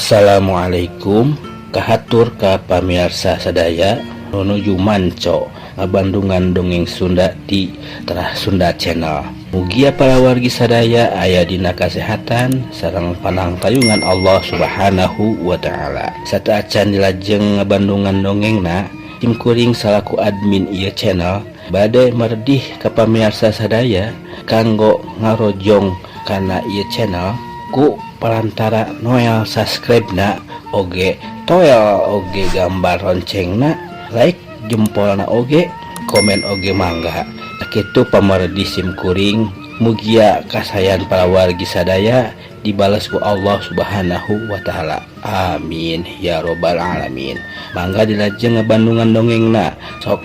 Assalamualaikum kahatur ka pamirsa sadaya nuju manco ngabandungan dongeng Sunda di Terah Sunda Channel. Mugia para wargi sadaya aya dina kasehatan sareng panangtayungan Allah Subhanahu wa taala. Sataacan dilajeng ngabandungan dongengna tim kuring salaku admin ieu channel bade merdih ka pamirsa sadaya kanggo ngarojong kana ieu channel ku perantara noel subscribe na oge toel oge gambar loncengna like jempolna oge komen oge mangga kitu pamardi sim kuring mugia kasayan para wargi sadaya dibalas ku Allah Subhanahu wa taala. Amin ya robbal alamin. Mangga dilajeng ngabandungan dongengna sok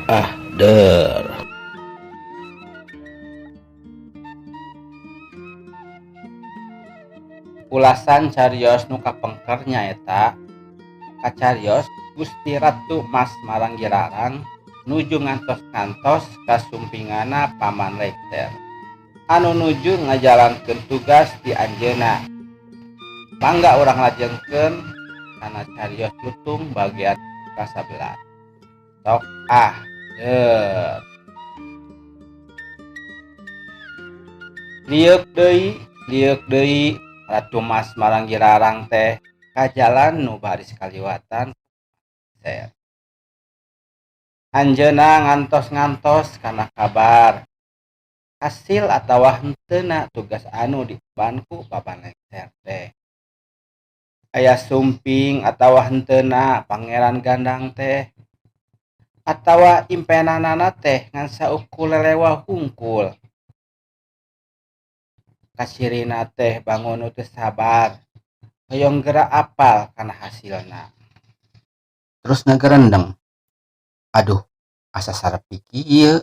der. Ulasan carios nu kapengker nyaeta kacarios Gusti Ratu Mas Maranggirarang nuju ngantos-ngantos kasumpingana Paman Lengser anu nuju ngajalankeun tugas di anjeunna. Mangga urang lajengkeun kana carios lutung bagian ka-11. Sok der. Liuk deui Ratu Mas Maranggirarang teh ka jalan nu baris kaliwatan ser. Anjeunna ngantos-ngantos kana kabar hasil atawa henteuna tugas anu diemban ku Paman Lengser teh. Aya sumping atawa henteuna Pangeran Gandang teh atawa impenanana teh ngan saukul lelewa hungkul. Kasirina teh bangun teu sabar hoyong geura apal kana hasilna. Terus ngagerendeng, aduh asa sarepi kieu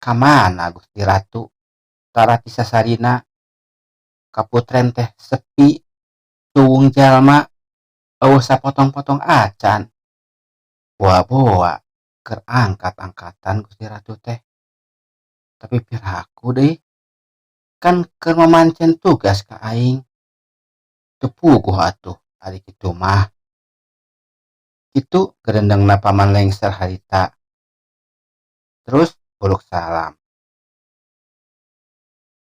kamana Gusti Ratu tarati sasarina kaputren teh sepi tuwung jalma eueuh sapotong-potong acan boa-boa keur angkat-angkatan Gusti Ratu teh. Tapi piraku deui kan keur mamancen tugas ka aing teu puguh atuh ari kitu mah. Kitu gerendengna Paman Lengser harita. Terus uluk salam,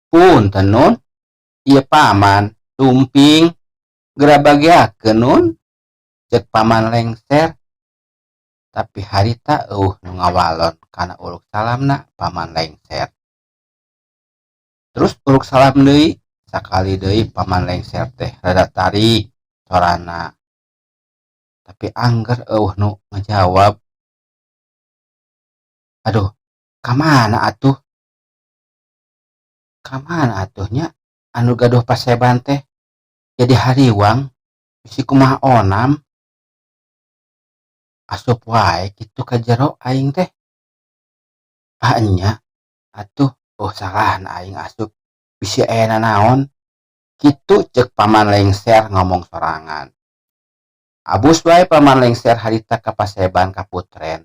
punten nun ieu paman tumping geura bagiakeun nun ceuk Paman Lengser. Tapi harita eueuh nu ngawalon kana uluk salamna Paman Lengser. Terus uluk salam deui sakali deui Paman Lengser teh rada tarik sorana. Tapi angger eueuh nu ngajawab, aduh kamana atuh nya anu gaduh paseban teh jadi hariwang bisi kumaha onam asup wae kitu ka jero aing teh. Nya atuh salahna aing asup bisi aya nanaon kitu ceuk Paman Lengser ngomong sorangan. Abus wae Paman Lengser harita ka paseban kaputren.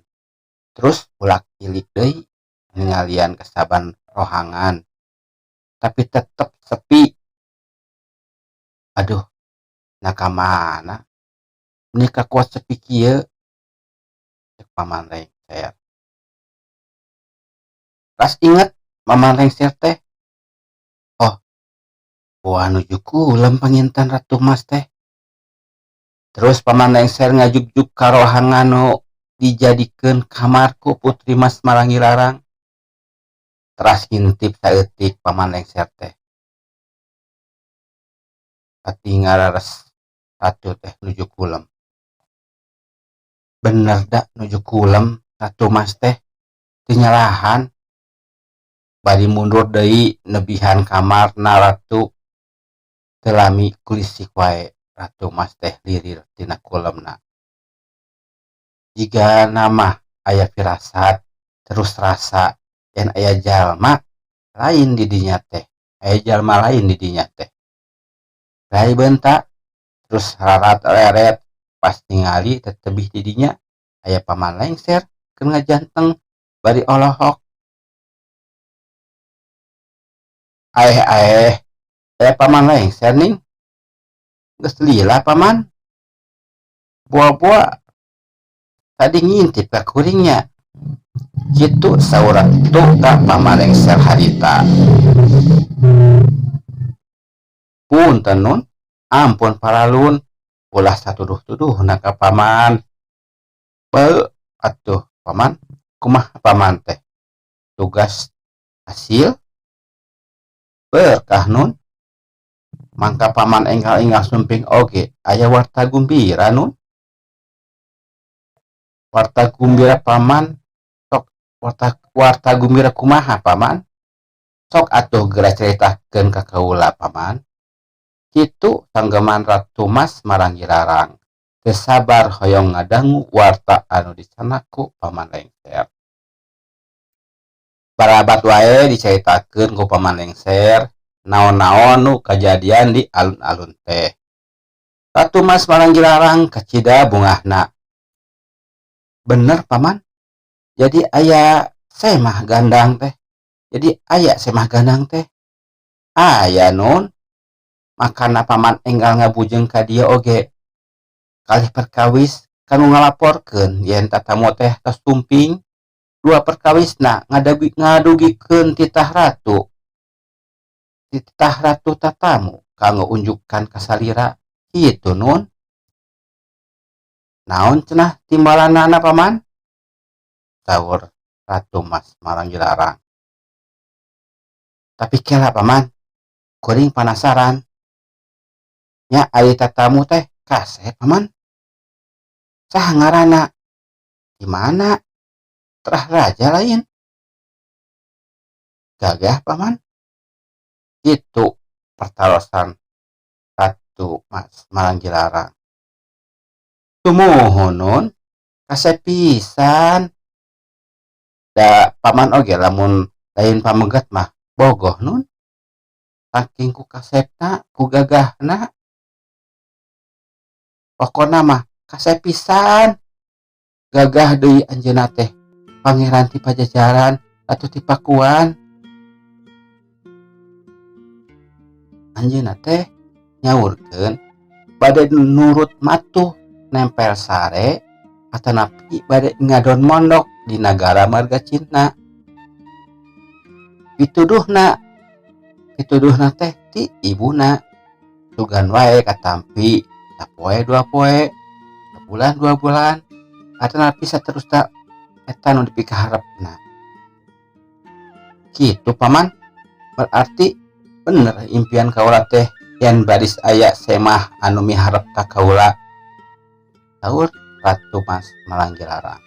Terus ulak ilik deui ningalian kasaban rohangan tapi tetep sepi. Aduh nakamana menika kuat sepi kieu ceuk Paman Lengser. Ras inget Paman Lengser teh, oh poa nuju kulem panginten Ratu Mas teh. Terus Paman Lengser ngajug-jug ka rohangan nu dijadikeun kamar ku Putri Mas Maranggirarang. Teras ngintip saeutik Paman Lengser teh. Katinggal res Ratu teh nuju kulem. Bener da nuju kulem Ratu Mas teh teu nyalahan. Bari mundur deui nebihan kamarna Ratu. Teu lami kulisik wae Ratu Mas teh lirir tina kulemna. Jiga nama aya firasat terus rasa yen aya jalma lain di dinya teh. Aya jalma lain di dinya teh. Rai beunta terus rarat leret pas ningali tetebih di dinya aya Paman Lengser keur ngajanteng bari olohok. Aya Paman Lengser ning geus lila paman. Buah-buah tadi ngintip ka kuringnya. Kitu saurang itu ka pamalengser harita. Punten nun, ampun paralun, ulah satuduh-tuduh na ka paman. Atuh paman, kumaha paman teh? Tugas hasil berkah nun. Mangka paman enggal-enggal sumping oge aya warta gumbira nun. Warta gumbira paman, sok warta gumbira kumaha paman? Sok atuh geura caritakeun ka kaula paman. Kitu sanggeman Ratu Mas Maranggi-Larang teu sabar hoyong ngadangu warta anu dicanaku paman lengser. Barabat wae dicaritakeun ku paman lengser naon-naon nu kajadian di alun-alun teh. Ratu Mas Maranggi-Larang kacida bungahna. Bener paman, jadi aya semah gandang teh. Jadi aya semah gandang teh. Aya nun, makana paman enggal ngabujeng ka dieu oge. Kalih perkawis kanu ngalaporkeun yen tatamu teh tos tumping. Dua perkawisna ngadugikeun titah ratu. Titah ratu tatamu kanggo unjukkan kasalira kitu nun. Naon cenah timbalanana paman? Saur Ratu Mas Maranggi-Larang. Tapi kela paman, kuring penasaran. Nya ari tatamu teh kase paman. Saha ngaranna? Di mana? Terah raja lain. Gagah paman. Itu pertarosan Ratu Mas Maranggi-Larang. Tumuhun nun, kase pisan. Da paman oge lamun lain pamegat mah bogoh nun. Saking ku kasepna, ku gagahna. Pokona mah kase pisan. Gagah deui anjeunna teh pangeran ti Pajajaran atuh ti Pakuan. Anjeunna teh nyaurkeun bade nurut matuh nempel sare atanapi bade ngadon mondok di nagara Margacina. Pituduhna teh ti ibuna. Sugan wae katampi sapoe 2 poe, sabulan 2 bulan, atanapi saterusna eta nu dipikaharepna. Kitu paman, berarti bener impian kaula teh yen baris aya semah anu miharep ka kaula. Saur Ratu Mas Maranggi-Larang.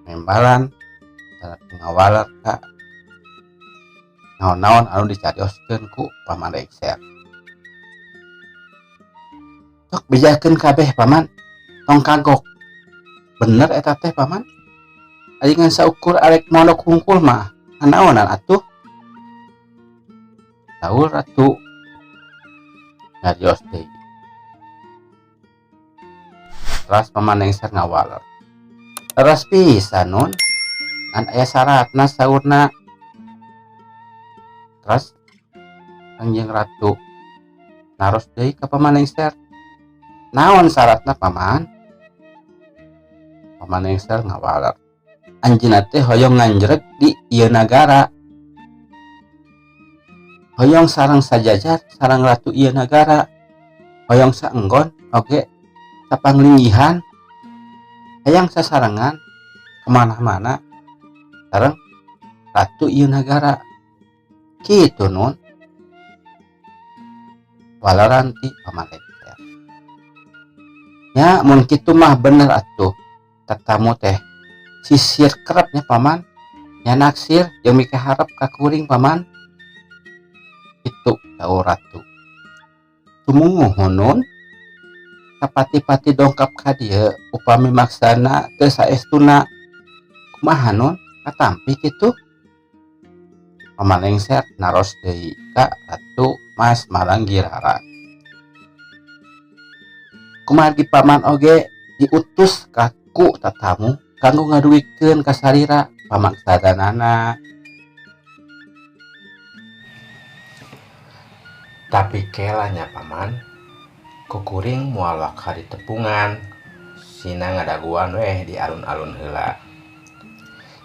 Membalan cara pengawaler ka naon-naon anu dicarioskeun ku paman lengser. Sok bijakeun kabeh paman, tong kagok. Bener eta teh paman. Ari ngan saukur arek mondok hungkul mah naonan atuh? Saur Ratu ngarios deui. Teras paman lengser ngawaler. Teras pisan nun. Kan aya syaratna saurna. Teras Kangjeng Ratu naros deui ka paman lengser. Naon syaratna paman? Paman lengser ngawaler. Anjeunna teh hoyong nganjreg di ieu nagara. Hoyong sareng sajajar sareng ratu ieu nagara. Hoyong saenggon oge sapanglinggihan. Hayang sasarengan kemana-mana sareng ratu ieu nagara. Kitu nun. Walaran ti paman lengser. Ya mun kitu mah bener atuh. Tatamu teh sisir kerepnya paman. Nya naksir jeung mikaharep ka kuring paman. Itu saur ratu. Tumuhun nun. Sapati-pati dongkap ka dieu upami maksana teu saestuna. Kumaha nun? Katampi kitu. Paman lengser naros deui ka Ratu Mas Maranggi-Larang. Kumargi paman oge diutus ka ku tatamu kanggo ngaduikeun ka sarira pamaksadanana. Tapi kelanya paman, Kukuring mualak hari tepungan sina ngadaguan di alun-alun heula.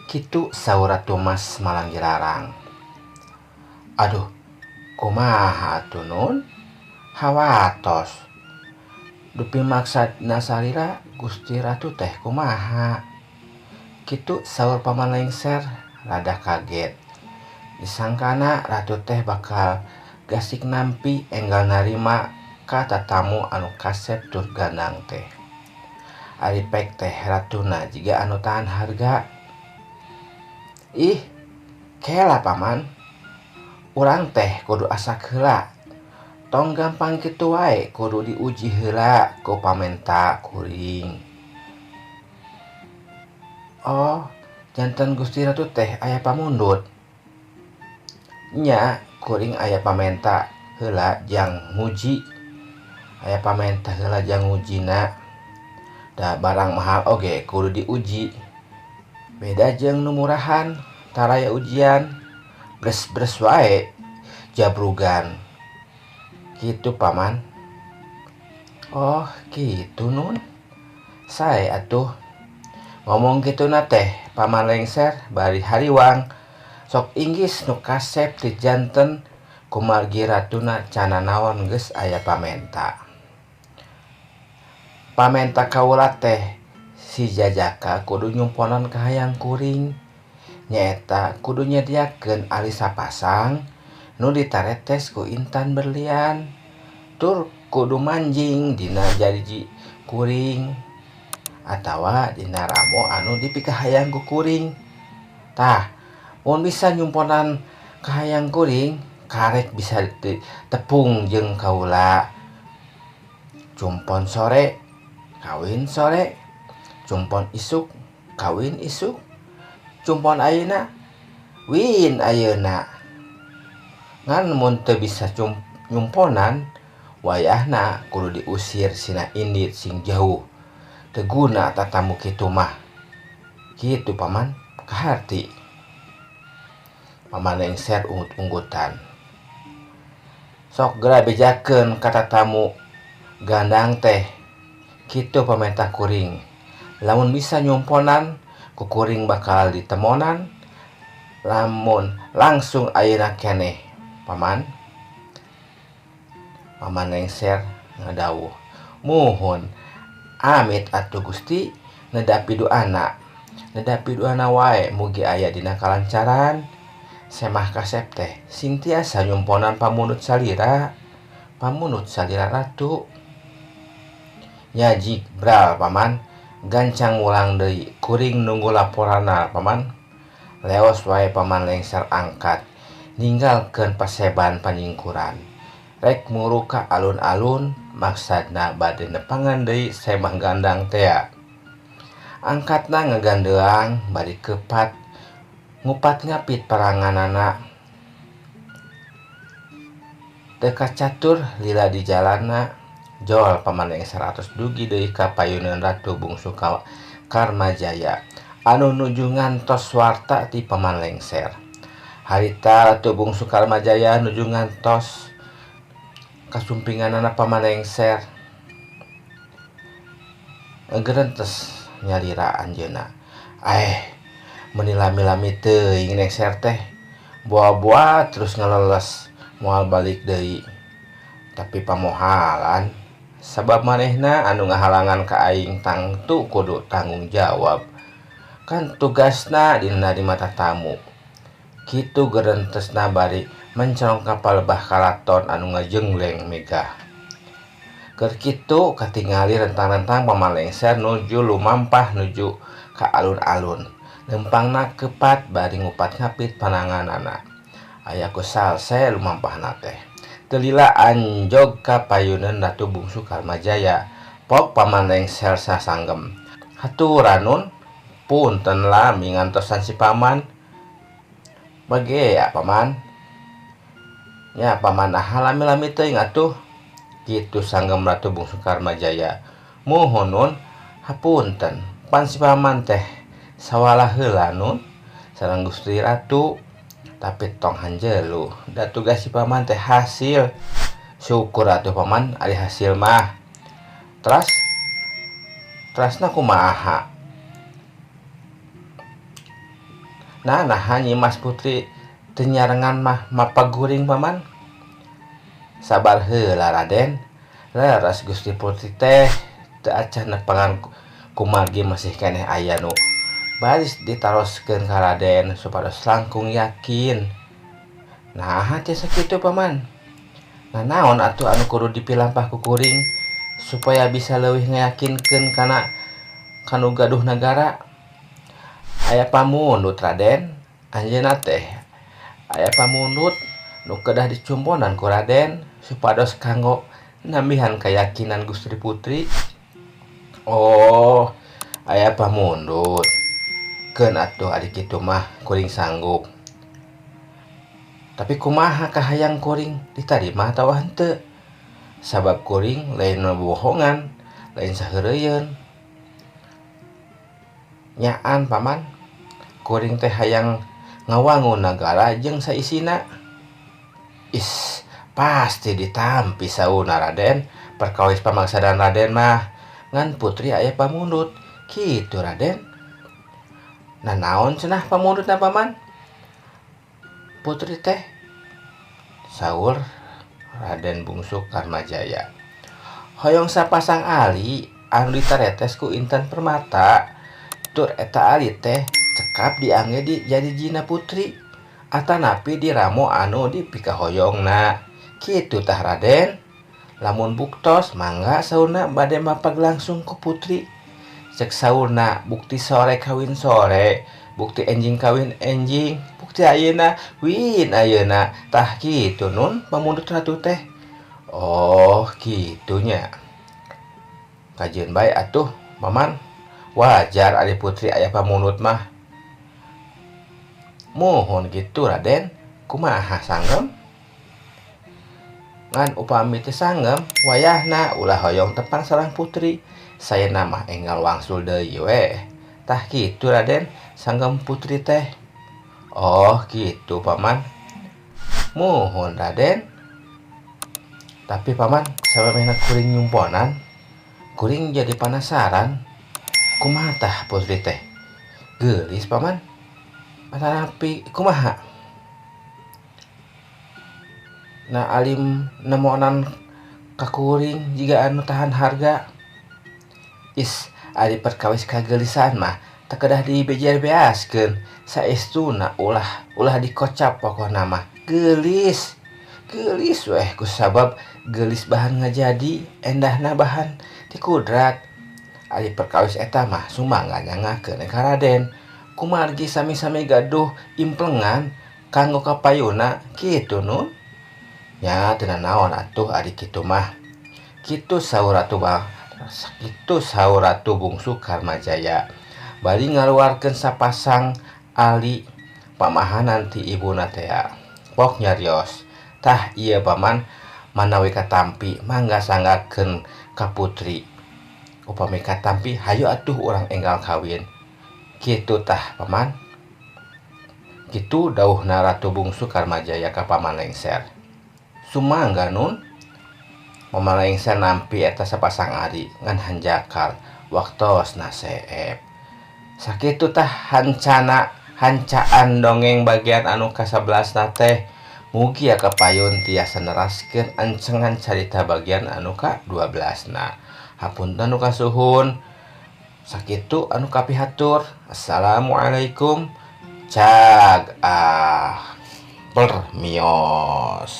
Kitu saur Ratu Mas Malanggirarang. Aduh, kumaha atuh Nun? Hawatos. Dupi maksudna salira Gusti Ratu teh kumaha? Kitu saur Paman Lengser rada kaget. Disangkana Ratu teh bakal gasik nampi enggal narima ka tatamu anu kasep tur gandang teh. Ari pek teh Ratuna jiga anu tahan harga. Ih, kela Paman. Urang teh kudu asak heula. Tong gampang kitu wae kudu diuji heula ku pamenta kuring. Oh, janten Gusti Ratu teh aya pamundut. Nya, kuring aya pamenta heula jang nguji. Aya pamenta heula jang ngujina. Da barang mahal oge kudu diuji. Beda jeung nu murahan, taraya ujian, bres-bres wae jabrugan. Gitu Paman. Oh, gitu Nun. Sae atuh. Ngomong gitu na teh Paman Lengser bari hariwang sok inggis nu kasep ti janten kumargi Ratuna cana naon geus aya pamenta. Pamenta kaula teh si Jajaka kudu nyumponan ka hayang kuring. Nyaeta kudu nyediakeun ali sapasang nu ditaretes ku intan berlian. Tur kudu manjing dina janji kuring atawa dina ramo anu dipika hayang ku kuring. Tah, mun bisa nyumponan ka hayang kuring, karek bisa tepung jeung kaula. Cumpon sore kawin sore, cumpon isuk kawin isuk, cumpon ayeuna win ayeuna. Ngan mun teu bisa nyumponan, wayahna kudu diusir sina indit sing jauh. Teu guna tatamu kitu mah. Kitu Paman, kaharti. Paman Lengser ungut-unggutan. Sok geura bejakeun ka tatamu gandang teh. Kitu pamenta kuring. Lamun bisa nyumponan, ku kuring bakal ditemonan. Lamun langsung ayeuna keneh, Paman. Paman Lengser ngadawuh. Muhun, amit atuh Gusti, nedapi doana. Nedapi doana wae mugi aya dina kalancaran. Semah kasep teh sing tiasa nyumponan pamunut salira. Pamunut salira Ratu. Nyajik bral Paman, gancang ulang deui kuring nunggu laporana Paman. Leos wae Paman Lengser angkat, ninggalkeun paseban panyingkuran. Rek muru ka alun-alun, maksudna bade nepangan deui semah gandang teh. Angkatna ngagandeang bari kepat, ngupat ngapit paranganana. Teu kacatur lila di jalanna. Jol Paman Lengser atos dugi deui ka payuneun Ratu Bungsu Karmajaya anu nuju ngantos warta ti Paman Lengser. Harita Ratu Bungsu Karmajaya nuju ngantos kasumpinganana Paman Lengser. Geurentes nyalira anjeunna. Meuni lami-lami teuing Lengser teh. Boa-boa terus ngaleles moal balik deui. Tapi pamohalan sabab manehna anu ngahalangan ka aing tangtu kudu tanggung jawab. Kan tugasna dina di mata tamu. Kitu geurentesna bari mencorong kapal lebah kalaton anu ngajengleng megah. Keur kitu katingali rentang-rentang Paman Lengser nuju lumampah nuju ka alun-alun. Lempangna kepat bari ngupat ngapit pananganana. Aya ku salse lumampahna teh. Telila anjog ka payuneun Ratu Bungsu Karmajaya. Pok Paman Lengser sasanggem. Haturan Nun, punten lami ngantosan si Paman. Bagea Paman. Ya Paman lami-lami teuing atuh. Kitu sanggem Ratu Bungsu Karmajaya. Muhun Nun, hapunten. Pan si Paman teh sawalah heula Nun. Sareng Gusti Ratu. Tapi tong hanjelu da tugas si Paman teh hasil Syukur atuh paman ari hasil mah. Terasna kumaha? Nah Nyi Mas Putri teu nyarengan mah mapaguring paman. Sabar heula Raden. Leres Gusti Putri teh teu acan nepangan kumargi masih keneh aya nu baris ditaroskeun ka Raden supados langkung yakin. Nah teh sakitu paman. Nah naon atuh anu kudu dipilampah ku kuring supaya bisa leuwih ngayakinkeun kana kanu gaduh nagara. Aya pamundut Raden, anjeunna teh aya pamundut nu kedah dicumponan ku Raden supados kanggo nambihan keyakinan Gusti Putri. Oh, aya pamundut. Keun atuh ari kitu mah kuring sanggup. Tapi kumaha kahayang kuring ditarima atawa henteu? Sabab kuring lain bohongan, lain saheureuyeun. Nyaan paman, kuring teh hayang ngawangun nagara jeung saisina. Is, pasti ditampi sauna Raden. Perkawis pamangsadan Raden mah ngan putri aya pamundut. Kitu Raden. Nah naon cenah pamundutna paman? Putri teh saur Raden Bungsu Karmajaya. Hoyong sapasang ali anu ditaretes ku Inten Permata. Tur eta ali teh cekap diangge di jadi jina putri. Atanapi diramo anu dipikahoyongna. Kitu tah Raden. Lamun buktos mangga saurna bade mapag langsung ku putri. Cek saurna bukti sore kawin sore, bukti enjing kawin enjing, bukti ayeuna win ayeuna. Tah kitu nun pamundut ratu teh. Oh kitunya. Kajian bae atuh paman. Wajar ari putri aya pamundut mah. Mohon gitu Raden. Kumaha sanggem? Ngan upami teu sanggem wayahna ulah hoyong tepang sareng putri. Saya nama enggal wangsul deui we. Tah kitu Raden, sanggem putri teh. Oh gitu paman. Mohon Raden. Tapi paman samemehna kuring nyumponan, kuring jadi penasaran. Kumaha tah putri teh? Geulis paman. Atanapi kumaha? Nah alim nemonan ka kuring jiga anu tahan harga. Is, ari perkawis kagelisan mah teu kedah dibejer-beaskeun. Saestuna ulah dikocap pokona mah. Geulis weh kusabab geulis bahan ngajadi, endahna bahan ti kudrat. Ari perkawis eta mah sumangga nyangakeun ka Raden. Kumargi sami-sami gaduh implengan kanggo kapayuna kitu nun. Nya teu naon atuh ari kitu mah. Kitu saur atuh mah. Kitu saur Ratu Bungsu Karmajaya. Bari ngaluarkeun sapasang ali pamahanan ti ibuna teh. Pok nyarios. Tah ieu paman manawi katampi mangga sanggakeun ka putri. Upami katampi hayu atuh urang enggal kawin. Kitu tah paman. Kitu dawuhna Ratu Bungsu Karmajaya ka Paman Lengser. Sumangga nun. Paman Lengser nampi eta sapasang ari ngan hanjakal waktosna seep. Sakitu tah hancaan dongeng bagian anu ka-11 teh. Mugi kapayun tiasa neraskeun ancengan carita bagian anu ka-12. Hapunten anu kasuhun. Sakitu anu kapihatur. Assalamualaikum. Permios.